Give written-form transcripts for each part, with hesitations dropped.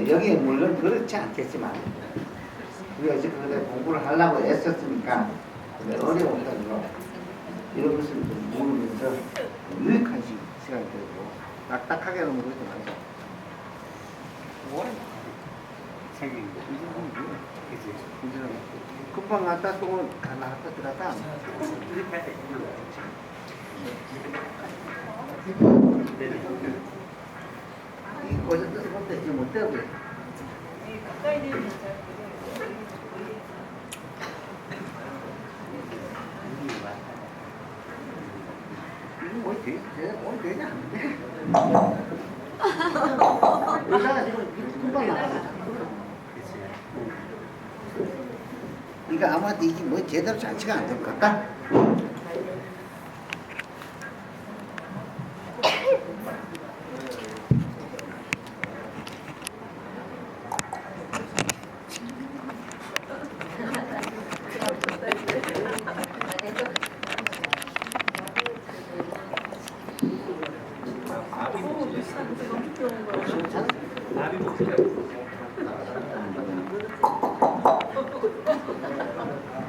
여기 물론 그렇지 않겠지만 우리가 이제 그래 공부를 하려고 애썼으니까 어려운 거로 이런 것을 좀 모르면서 유익한 시간이 되고 딱딱하게 하는 거지 말고 오래 생긴 거 그치 금방 갔다 또 가나 갔다 들어갔다 이 거기서 뜻을 못 떼지 못 떼고 가까이 되면 잘 이거 뭐 되냐? 뭐 되냐? 의사가 지금 금방 나가잖아. 이거 아마 이게 뭐 제대로 장치가 안 될 것 같다.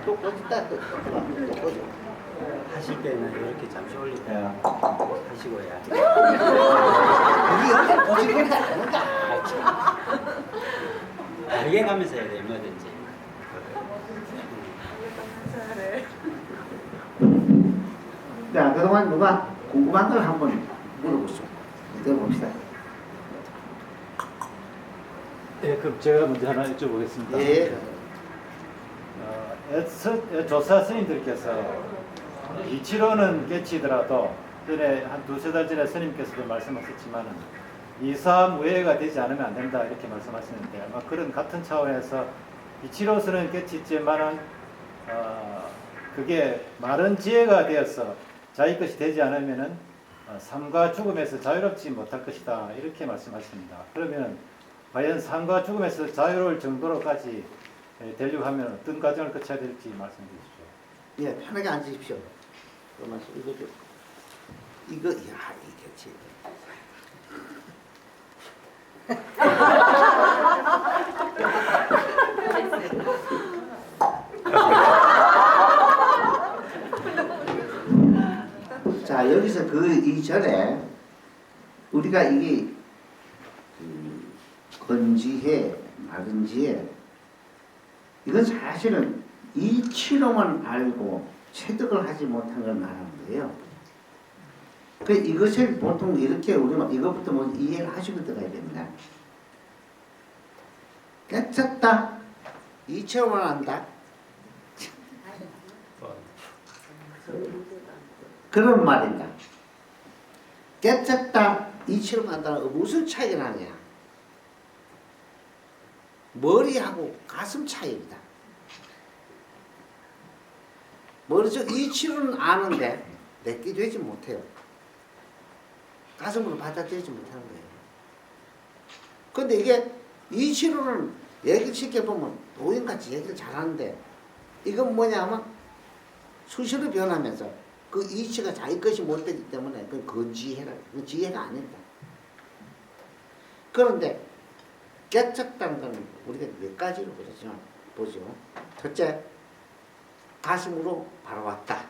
또 꽂다 또 꽂아. 하실 때는 이렇게 잠시 올리다가 하시고요. 이게 여기 꽂은 건 아닌가? 다르게 가면서 해야 돼요, 뭐든지. 자, 그동안 누가 궁금한 걸 한번 물어보시죠. 들어봅시다. 예, 그럼 제가 먼저 하나 여쭤보겠습니다. 예. 조사 스님들께서 이치로는 깨치더라도 전에 한 두세 달 전에 스님께서도 말씀하셨지만은 이사무예가 되지 않으면 안 된다 이렇게 말씀하시는데 아마 그런 같은 차원에서 이치로서는 깨치지만은 그게 마른 지혜가 되어서 자기 것이 되지 않으면은 삶과 죽음에서 자유롭지 못할 것이다 이렇게 말씀하십니다. 그러면 과연 삶과 죽음에서 자유로울 정도로까지 되려고 하면 어떤 과정을 거쳐야 될지 말씀해 주십시오. 예, 편하게 앉으십시오. 그러면서 이거, 야, 이게 지. 자, 여기서 그 이전에 우리가 이게 건지해, 마른지해 이건 사실은 이치로만 알고 체득을 하지 못한 걸 말하는 거예요. 그 이것을 보통 이렇게 우리가 이것부터 먼저 이해를 하시고 들어가야 됩니다. 깨쳤다, 이치로만 안다. 그런 말입니다. 깨쳤다, 이치로만 안다는 무슨 차이가 나냐? 머리하고 가슴 차이입니다. 머리죠. 이치로는 아는데 내게 되지 못해요. 가슴으로 받아들이지 못하는 거예요. 근데 이게 이치로는 얘기를 쉽게 보면 도인같이 얘기를 잘하는데 이건 뭐냐면 수시로 변하면서 그 이치가 자기 것이 못 되기 때문에 그건 건지해라. 그건 지혜가 아닙니다. 그런데 깨쳤다는 건 우리가 몇 가지로 보죠. 첫째, 가슴으로 바라왔다.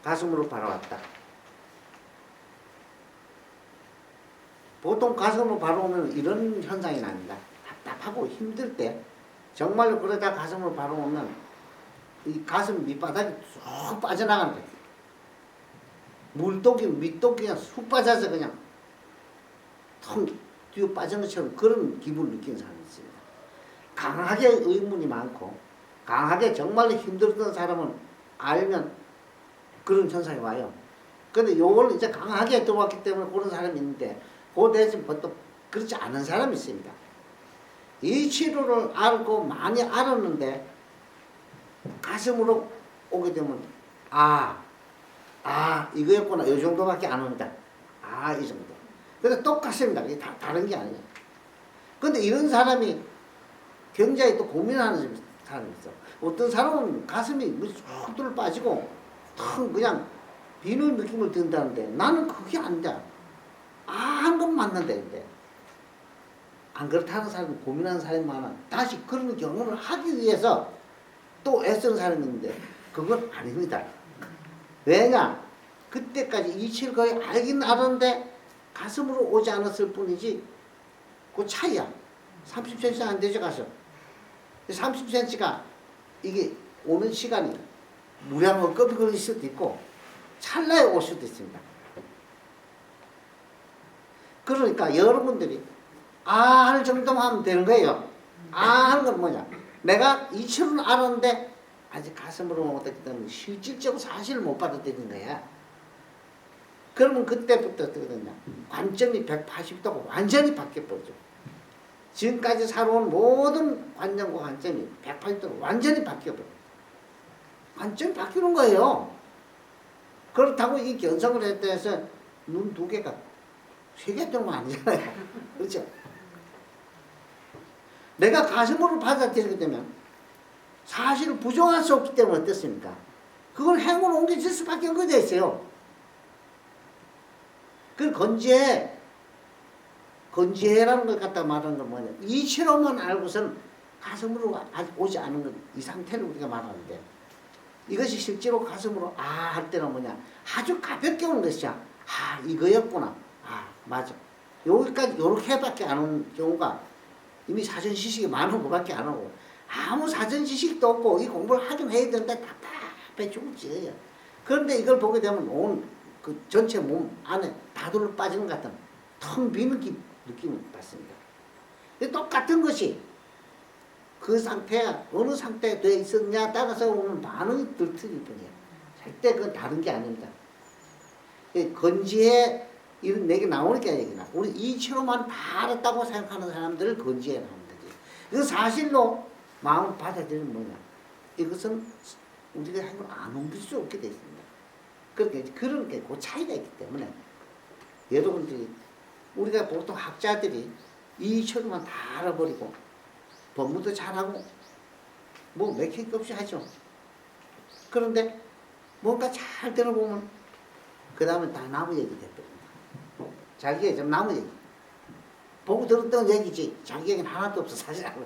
가슴으로 바라왔다. 보통 가슴으로 바라오면 이런 현상이 납니다. 답답하고 힘들 때 정말로 그러다 가슴으로 바라오면 이 가슴 밑바닥이 쑥 빠져나가는 거예요. 물독이 밑독이 그냥 쑥 빠져서 그냥 텅 뒤로 빠진 것처럼 그런 기분을 느끼는 사람이 있습니다. 강하게 의문이 많고 강하게 정말로 힘들었던 사람은 알면 그런 현상이 와요. 근데 요걸 이제 강하게 들어왔기 때문에 그런 사람이 있는데 그 대신 보통 그렇지 않은 사람이 있습니다. 이 치료를 알고 많이 알았는데 가슴으로 오게 되면 이거였구나. 이 정도밖에 안 온다. 이 정도. 근데 똑같습니다. 이게 다른 게 아니에요. 근데 이런 사람이 굉장히 또 고민하는 사람이 있어. 어떤 사람은 가슴이 쑥 들어 빠지고 텅 그냥 비는 느낌을 든다는데 나는 그게 안 돼. 한 번 맞는데 근데 안 그렇다는 사람이 고민하는 사람이 많아. 다시 그런 경험을 하기 위해서 또 애쓰는 사람이 있는데 그건 아닙니다. 왜냐? 그때까지 이치를 거의 알긴 알았는데 가슴으로 오지 않았을 뿐이지 그 차이야. 30cm 안 되죠 가서. 30cm가 이게 오는 시간이 무량을 급히 걸릴 수도 있고 찰나에 올 수도 있습니다. 그러니까 여러분들이 할 정도만 하면 되는 거예요. 하는 건 뭐냐? 내가 이치로는 알았는데 아직 가슴으로 못했기 때문에 실질적으로 사실을 못 받아들이는 거야. 그러면 그때부터 어떻게 되냐? 관점이 180도가 완전히 바뀌어버리죠. 지금까지 살아온 모든 관념과 관점이 180도로 완전히 바뀌어버려요. 관점이 바뀌는 거예요. 그렇다고 이 견성을 했다 해서 눈 2개가 3개 정도 아니잖아요. 그렇죠? 내가 가슴으로 받아들이게 되면 사실을 부정할 수 없기 때문에 어떻습니까? 그걸 행으로 옮겨질 수밖에 없게 돼 있어요. 그 건지해라는 걸 갖다 말하는 건 뭐냐? 이치로만 알고선 가슴으로 아직 오지 않은 것, 이 상태를 우리가 말하는데 이것이 실제로 가슴으로 할 때는 뭐냐? 아주 가볍게 오는 것이야. 이거였구나. 맞아. 여기까지 요렇게밖에 안 오는 경우가 이미 사전 지식이 많은 것밖에 안 오고 아무 사전 지식도 없고 이 공부를 하긴 해야 되는데 답답해 죽을지. 그런데 이걸 보게 되면 온 그 전체 몸 안에 다 둘러 빠지는 것 같은 텅 빈 느낌을 받습니다. 똑같은 것이 그 상태야 어느 상태에 돼 있었냐 따라서 오는 반응이 덜 틀릴 뿐이에요. 절대 그건 다른 게 아닙니다. 건지해 이런 내게 나오니까 얘기나 우리 이치로만 다 알았다고 생각하는 사람들을 건지해 나오는 거지. 이거 사실로 마음을 받아들이는 뭐냐? 이것은 우리가 행을 안 옮길 수 없게 돼 있습니다. 그렇게 그런 게 그 차이가 있기 때문에 여러분들이 우리가 보통 학자들이 이치로만 다 알아버리고 법문도 잘하고 뭐 맥힌 것 없이 하죠. 그런데 뭔가 잘 들어보면 그 다음에 다 나무 얘기 돼버립니다. 자기 얘기 좀 나무 얘기. 보고 들었던 얘기지 자기 얘기는 하나도 없어 사실 알고.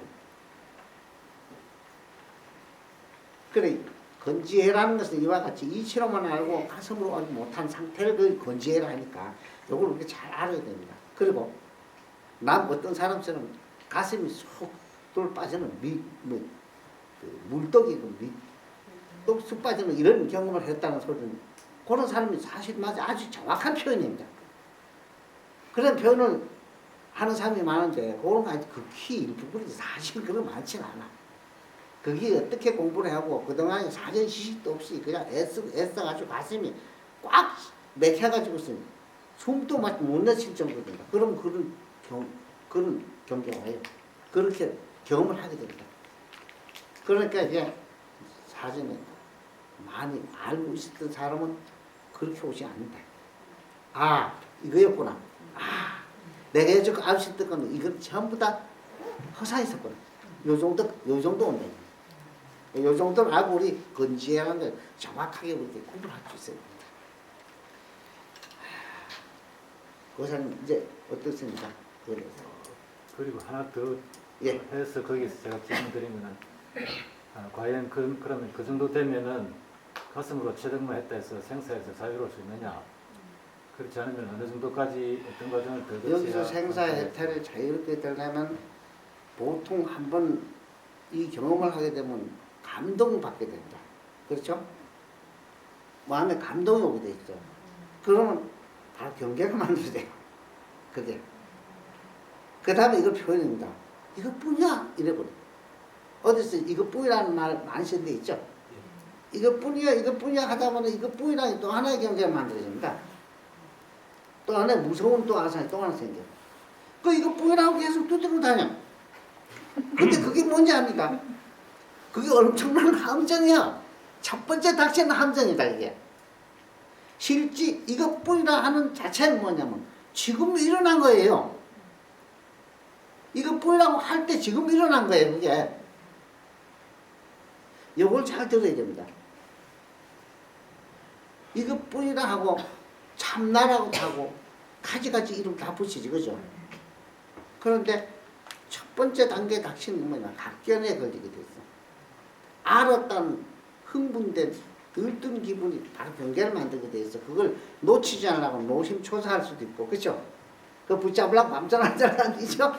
그래 건지해라는 것은 이와 같이 이치로만 알고 가슴으로 알지 못한 상태를 그 건지해라 하니까 이걸 우리가 잘 알아야 됩니다. 그리고 남 어떤 사람처럼 가슴이 쏙 빠지는 물떡이 쑥 빠지는 이런 경험을 했다는 소리는 그런 사람이 사실 맞아 아주 정확한 표현입니다. 그런 표현을 하는 사람이 많은데 그런 거 아주 극히 일부분이지 사실 그런 많지는 않아. 그게 어떻게 공부를 하고 그동안 사전 지식도 없이 그냥 애써가지고 가슴이 꽉 맥혀가지고 숨도 못 내쉴 정도입니다. 그럼 그런 경계가 와요. 그렇게 경험을 하게 됩니다. 그러니까 이제 사전에 많이 알고 있었던 사람은 그렇게 오지 않는다. 이거였구나. 내가 여태껏 알고 있었던 건 이건 전부 다 허사했었구나. 요 정도 온다. 요 정도는 알고 우리 건지해라는 걸 정확하게 우리 공부를 할 수 있어야 됩니다. 그것은 이제 어떻습니까? 그리고 하나 더 해서 거기서 제가 질문드리면은 과연 그러면 그 정도 되면은 가슴으로 체득만 했다 해서 생사에서 자유로울 수 있느냐? 그렇지 않으면 어느 정도까지 어떤 과정을 더 여기서 생사 해탈을 자유롭게 되려면 보통 한번 이 경험을 하게 되면 감동받게 된다. 그렇죠? 마음에 감동이 오게 돼 있죠. 그러면 바로 경계가 만들어져요. 그게. 그 다음에 이걸 표현합니다. 이것뿐이야 이래버려. 어디서 이것뿐이라는 말 많이 쓴 데 있죠. 이것뿐이야 하다 보면 이것뿐이라는 또 하나의 경계가 만들어집니다. 또 하나의 무서운 또 아상이 또 하나 생겨. 이것뿐이라고 계속 두드리고 다녀. 근데 그게 뭔지 압니까? 그게 엄청난 함정이야. 첫 번째 닥치는 함정이다 이게. 실제 이것뿐이라 하는 자체는 뭐냐면 지금 일어난 거예요. 이것뿐이라고 할 때 지금 일어난 거예요 그게. 이걸 잘 들어야 됩니다. 이것뿐이라 하고 참나라고 하고 가지가지 이름 다 붙이지 그죠? 그런데 첫 번째 단계에 닥치는 게 뭐냐? 각견에 걸리게 됐어. 알았다는 흥분된 들뜬 기분이 바로 경계를 만들게 돼 있어. 그걸 놓치지 않으려고 노심초사할 수도 있고, 그렇죠? 그 붙잡으려고 밤잠 자는 아니죠?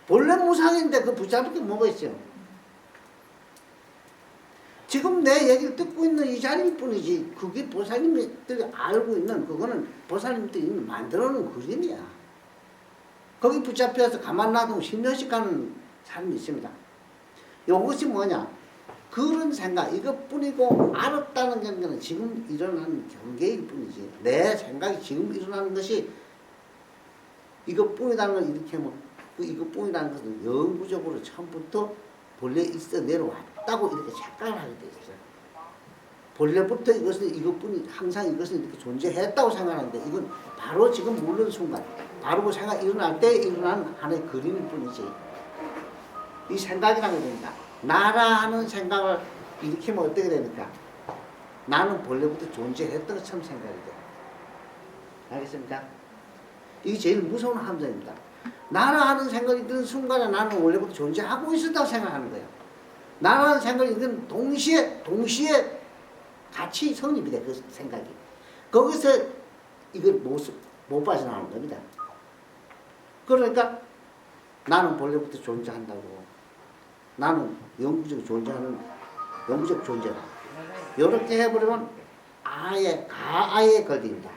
본래 무상인데 그 붙잡을 게 뭐가 있어요? 지금 내 얘기를 듣고 있는 이 자리일 뿐이지, 그게 보살님들이 알고 있는, 그거는 보살님들이 만들어 놓은 그림이야. 거기 붙잡혀서 가만 놔두면 10년씩 가는 사람이 있습니다. 이것이 뭐냐? 그런 생각, 이것뿐이고, 알았다는 경계는 지금 일어나는 경계일 뿐이지, 내 생각이 지금 일어나는 것이 이것뿐이라는 걸 이렇게 하면, 그 이것뿐이라는 것은 영구적으로 처음부터 본래 있어 내려왔다고 이렇게 착각을 하게 돼 있어요. 본래부터 이것은 이것뿐이, 항상 이것은 이렇게 존재했다고 생각하는데, 이건 바로 지금 모르는 순간, 바로 그 생각이 일어날 때 일어난 하나의 그림일 뿐이지, 이 생각이라는 게 됩니다. 나라 하는 생각을 일으키면 어떻게 됩니까? 나는 본래부터 존재했던 것처럼 생각이 돼. 알겠습니까? 이게 제일 무서운 함정입니다. 나라 하는 생각이 드는 순간에 나는 원래부터 존재하고 있었다고 생각하는 거예요. 나라는 생각이 드는 동시에 같이 성립이 돼, 그 생각이. 거기서 이걸 못 빠져나오는 겁니다. 그러니까 나는 본래부터 존재한다고, 나는 영구적 존재하는 영구적 존재다, 이렇게 해버리면 아예 걸립니다.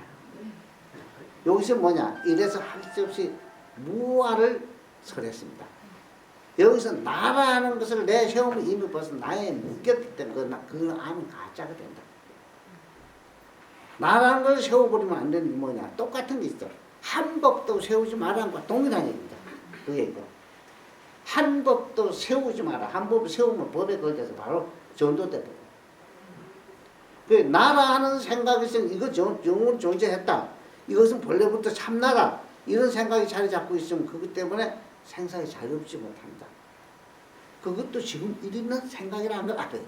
여기서 뭐냐? 이래서 할 수 없이 무아를 설했습니다. 여기서 나라는 것을 내세우면 이미 벌써 나에 묶였기 때문에 그 암이 가짜가 된다. 나라는 걸 세워버리면 안 되는 게 뭐냐? 똑같은 게 있어. 한 법도 세우지 말라는 것과 동일한 얘기입니다. 그 얘기가. 한 법도 세우지 마라. 한 법을 세우면 법에 걸려서 바로 전도돼 버려. 그 나라하는 생각에서 이거 영원 존재했다, 이것은 본래부터 참나라, 이런 생각이 자리 잡고 있으면 그것 때문에 생사에 자유롭지 못한다. 그것도 지금 일어난 생각이라는 걸 알아야 돼.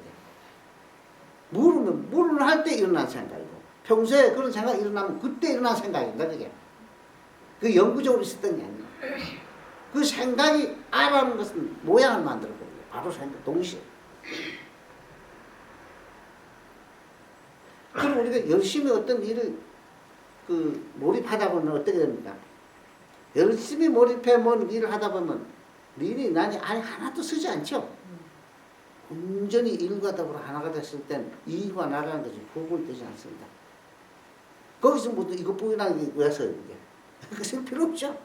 물을 할 때 일어난 생각이고, 평소에 그런 생각이 일어나면 그때 일어난 생각입니다. 그게. 그 영구적으로 있었던 게 아니라. 그 생각이 알아는 것은 모양을 만들어버려요. 바로 생각, 동시에. 그럼 우리가 열심히 어떤 일을 몰입하다 보면 어떻게 됩니까? 열심히 몰입해 뭔 일을 하다 보면 일이 난이 아예 하나도 쓰지 않죠. 온전히 일과 더불어 하나가 됐을 땐 이와 나라는 것이 구분되지 않습니다. 거기서 모두 이것뿐이라는 게 왜 써요? 그것은 필요 없죠.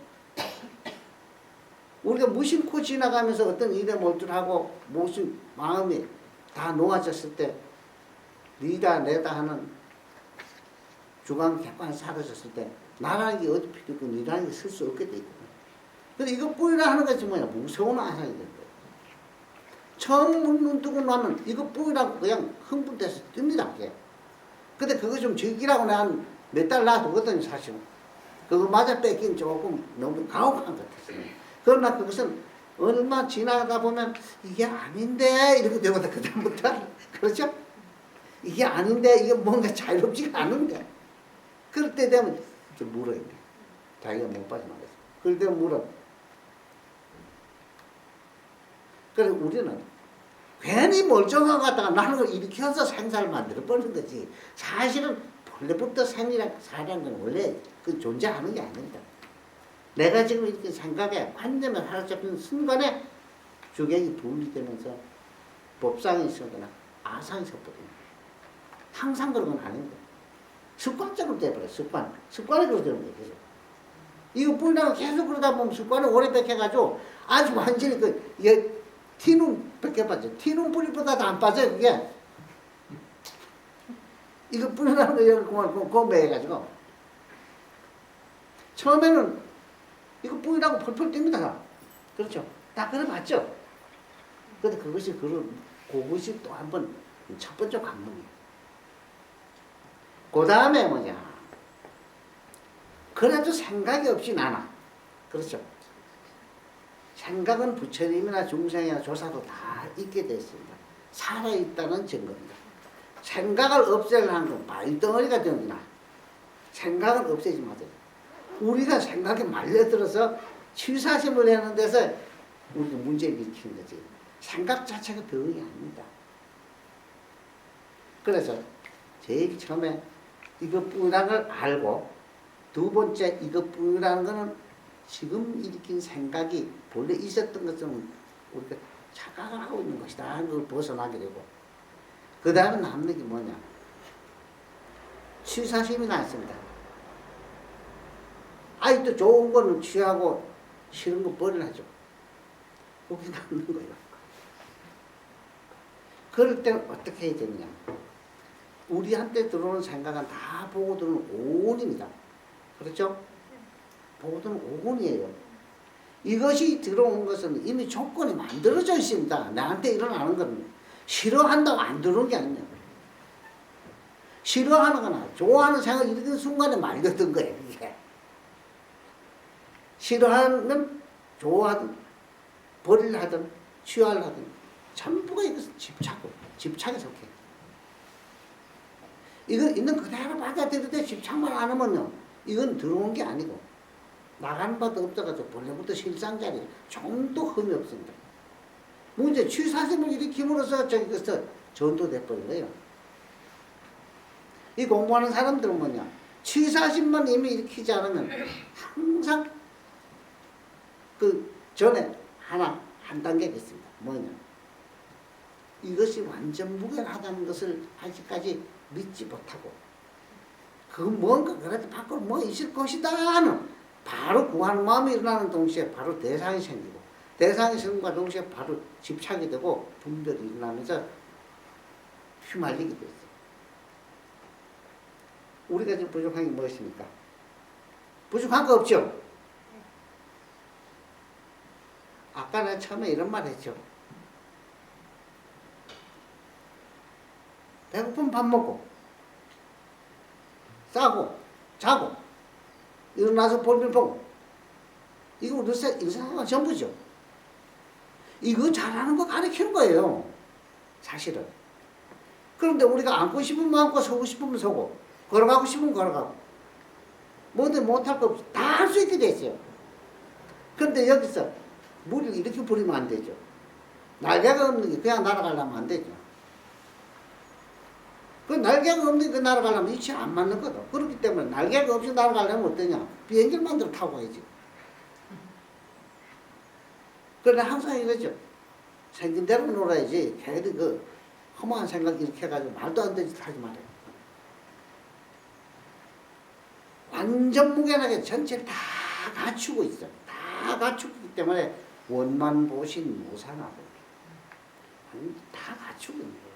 우리가 무심코 지나가면서 어떤 일에 몰두하고 무슨 마음이 다 놓아졌을 때 니다 내다 하는 주관 객관이 사라졌을 때 나라는 게 어디 필요 없고 니라는 게 쓸 수 없게 돼 있거든. 근데 이것뿐이라 하는 것이 뭐냐? 무서운 아상이 된 거예요. 처음 눈 뜨고 나면 이것뿐이라고 그냥 흥분돼서 뜹니다. 그게. 근데 그거 좀 즐기라고 내가 한 몇 달 놔두거든요, 사실은. 그거마저 뺏긴 조금 너무 가혹한 것 같았어요. 그러나 그것은 얼마 지나가다 보면 이게 아닌데 이렇게 되거든, 그다음부터. 그렇죠? 이게 아닌데, 이게 뭔가 자유롭지가 않은데. 그럴 때 되면 좀 물어야 돼. 자기가 못 빠져나가서. 그럴 때 물어. 그래서 우리는 괜히 멀쩡한 것 같다가 나는 걸 일으켜서 생사를 만들어 버리는 거지. 사실은 본래부터 생이랑 사라는 건 원래 그 존재하는 게 아닙니다. 내가 지금 이렇게 생각에 관념에 사로잡히는 순간에 주객이 분리되면서 법상이 있거나 아상이 섞거든요. 항상 그런 건 아닙니다. 습관적으로 돼버려요. 습관이 그렇게 되는 거예요. 계속. 이거 뿐이라고 계속 그러다 보면 습관을 오래 뺏겨가지고 아주 완전히 티눈 뺏겨 빠져. 티눈 뿌리보다도 안 빠져요, 그게. 이거 뿌리라는 거 이렇게 공부해가지고. 처음에는 이거 뿌리라고 펄펄 뜁니다. 그렇죠? 다 그래봤죠? 근데 그것이 또 한 번 첫 번째 관문이에요. 그 다음에 뭐냐? 그래도 생각이 없이 나나. 그렇죠? 생각은 부처님이나 중생이나 조사도 다 있게 됐습니다. 살아있다는 증거입니다. 생각을 없애려는 건 말덩어리가 되는구나. 생각은 없애지 마세요. 우리가 생각에 말려들어서 취사심을 내는 데서 우리가 문제를 일으키는 거지. 생각 자체가 병이 아닙니다. 그래서 제일 처음에 이것뿐이라는 걸 알고, 두 번째 이것뿐이라는 거는 지금 일으킨 생각이 본래 있었던 것은 우리가 착각을 하고 있는 것이다 하는 걸 벗어나게 되고, 그 다음에 남는 게 뭐냐, 취사심이 났습니다. 아직도 좋은 거는 취하고 싫은 거 버리라죠. 그게 남는 거예요. 그럴 때는 어떻게 해야 되느냐, 우리한테 들어오는 생각은 다 보고 들어오는 오온입니다. 그렇죠? 보고 들어오는 오온이에요. 이것이 들어온 것은 이미 조건이 만들어져 있습니다. 나한테 일어나는 건 싫어한다고 안 들어오는 게 아니냐. 싫어하는 거나 좋아하는 생각이 일어나는 순간에 말렸던 거예요. 이게. 싫어하는, 좋아하든 버리려 하든 취하려 하든 전부가 이것은 집착에 속해. 이건 있는 그대로 받아들이되 집착만 안 하면요, 이건 들어온 게 아니고 나가는 바도 없어가지고 본래부터 실상자리 좀도 흠이 없습니다. 문제 취사심을 일으킴으로써 저기서 전도돼 버린 거예요. 이 공부하는 사람들은 뭐냐, 취사심만 이미 일으키지 않으면 항상 그 전에 한 단계가 있습니다. 뭐냐, 이것이 완전 무결하다는 것을 아직까지 믿지 못하고, 그건 뭔가 그래도 밖으로 뭐 있을 것이다 하는 바로 구하는 마음이 일어나는 동시에 바로 대상이 생기고, 대상이 생김과 동시에 바로 집착이 되고 분별이 일어나면서 휘말리게 됐어요. 우리가 지금 부족한 게 무엇입니까? 부족한 거 없죠? 아까 내가 처음에 이런 말 했죠. 배고프면 밥 먹고, 싸고, 자고, 일어나서 볼일 보고, 이거 우리 인생과 전부죠. 이거 잘하는 거 가르치는 거예요, 사실은. 그런데 우리가 앉고 싶으면 앉고, 서고 싶으면 서고, 걸어가고 싶으면 걸어가고, 뭐든 못할 거 없이 다 할 수 있게 됐어요. 그런데 여기서 물을 이렇게 부리면 안 되죠. 날개가 없는 게 그냥 날아가려면 안 되죠. 그 날개가 없는 게 날아가려면 위치에 안 맞는 거다. 그렇기 때문에 날개가 없이 날아가려면 어떠냐, 비행기를 만들어 타고 가야지. 그러나 항상 이거죠. 생긴 대로 놀아야지. 걔들이 그 허무한 생각 이렇게 해가지고 말도 안 되는 짓 하지 말아요. 완전 무관하게 전체를 다 갖추고 있어. 다 갖추기 때문에 원만보신 무상하고 다 갖추고 있는 거예요.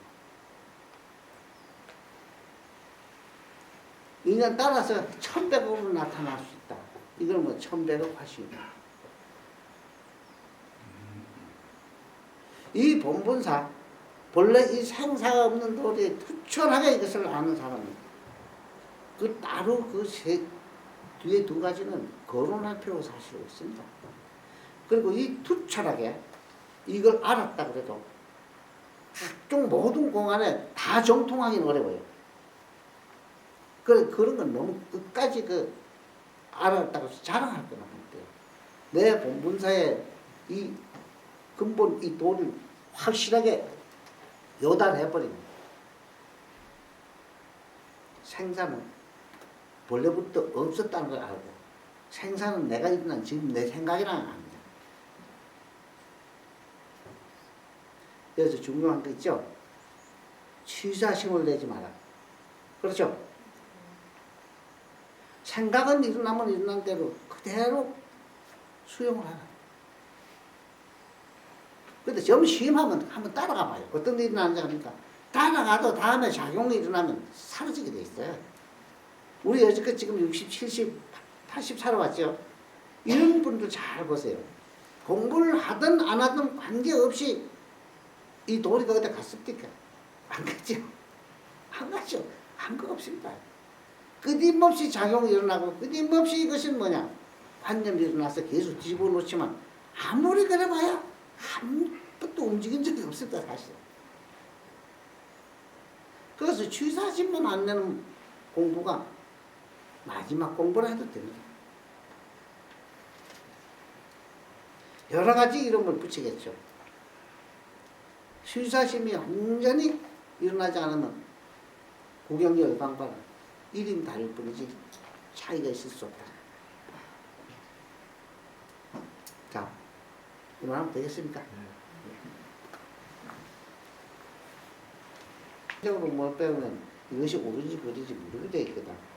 인연 따라서 1100억으로 나타날 수 있다. 이건 뭐 1100억 화신이다. 이 본분사, 본래 이 생사가 없는 도리에 투철하게 이것을 아는 사람입니다. 그 따로 그 뒤에 두 가지는 거론할 필요가 사실 없습니다. 그리고 이 투철하게 이걸 알았다 그래도 각종 모든 공간에 다 정통하기는 어려워요. 그런 건 너무 끝까지 그 알았다고 자랑할 건 없대요. 내 본분사에 이 근본 이 도를 확실하게 요달해버리면 생사는 본래부터 없었다는 걸 알고, 생사는 내가 일어난 지금 내 생각이라는 걸 압니다. 그래서 중요한 거 있죠. 취사심을 내지 마라. 그렇죠? 생각은 일어나면 일어난 대로 그대로 수용을 하라. 근데 점심하면 한번 따라가 봐요. 어떤 일이 일어나는지 합니까? 따라가도 다음에 작용이 일어나면 사라지게 돼 있어요. 우리 여지껏 지금 60, 70, 80 살아왔죠. 이런 분들 잘 보세요. 공부를 하든 안 하든 관계없이 이 도리가 어디 갔습니까? 안 갔죠? 안 갔죠? 한 거 없습니다. 끊임없이 작용이 일어나고 끊임없이 이것은 뭐냐? 관념이 일어나서 계속 집어넣지만 아무리 그래봐야 아무것도 움직인 적이 없습니다. 사실. 그래서 취사심만 안 내는 공부가 마지막 공부를 해도 됩니다. 여러 가지 이름을 붙이겠죠. 수사심이 완전히 일어나지 않으면 구경열 방파는 이름 다를 뿐이지 차이가 있을 수 없다. 자, 이만하면 되겠습니까? 적으로 뭘 배우면 이것이 옳은지 그른지 모르게 돼 있거든.